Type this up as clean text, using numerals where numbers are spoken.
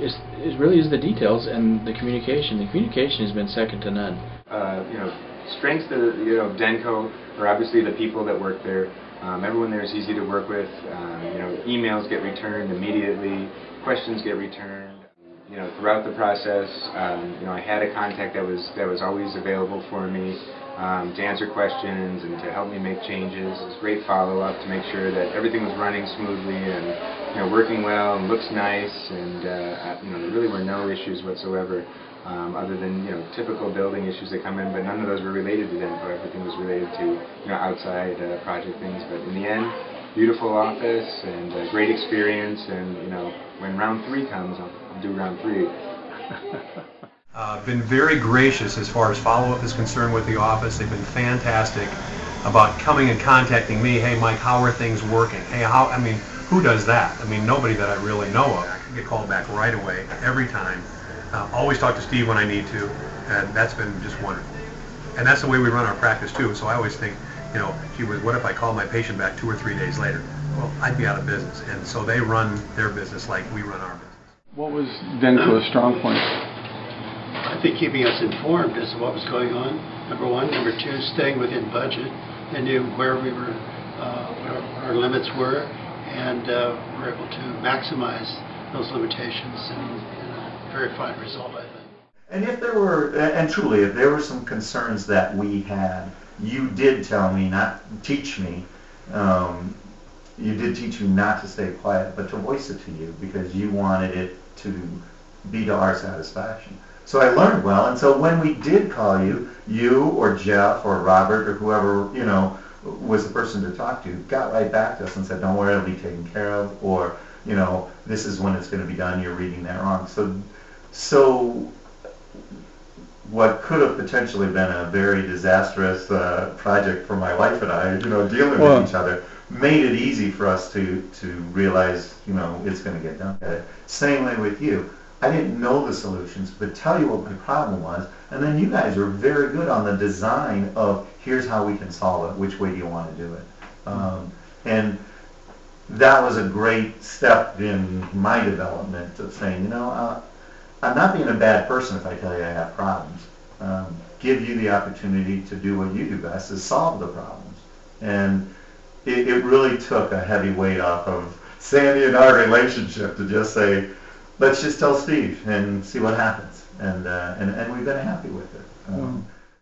is really is the details and the communication. The communication has been second to none. Strengths of Denko are obviously the people that work there. Everyone there is easy to work with. Emails get returned immediately. Questions get returned. Throughout the process, I had a contact that was always available for me to answer questions and to help me make changes. It was great follow-up to make sure that everything was running smoothly and working well and looks nice, and there really were no issues whatsoever. Other than typical building issues that come in, but none of those were related to Denko. Everything was related to outside project things. But in the end, beautiful office and a great experience. And when round 3 comes, I'll do round 3. Been very gracious as far as follow-up is concerned with the office. They've been fantastic about coming and contacting me. Hey, Mike, how are things working? Hey, who does that? Nobody that I really know of. I can get called back right away every time. Always talk to Steve when I need to, and that's been just wonderful. And that's the way we run our practice too. So I always think, what if I called my patient back 2 or 3 days later? Well, I'd be out of business. And so they run their business like we run our business. What was Denko's strong point? I think keeping us informed as to what was going on, number one. Number two, staying within budget. They knew where we were, what our limits were, and were able to maximize those limitations and very fine result, I think. And if there were, and truly, if there were some concerns that we had, you did tell me, teach me not to stay quiet, but to voice it to you, because you wanted it to be to our satisfaction. So I learned well, and so when we did call you or Jeff or Robert or whoever, was the person to talk to, got right back to us and said, don't worry, it'll be taken care of, or, this is when it's going to be done, you're reading that wrong. So what could have potentially been a very disastrous project for my wife and I, dealing with each other, made it easy for us to realize, it's going to get done. Same way with you. I didn't know the solutions, but tell you what my problem was, and then you guys were very good on the design of here's how we can solve it, which way do you want to do it. And that was a great step in my development of saying, I'm not being a bad person if I tell you I have problems. Give you the opportunity to do what you do best, is solve the problems. And it really took a heavy weight off of Sandy and our relationship to just say, let's just tell Steve and see what happens. And we've been happy with it.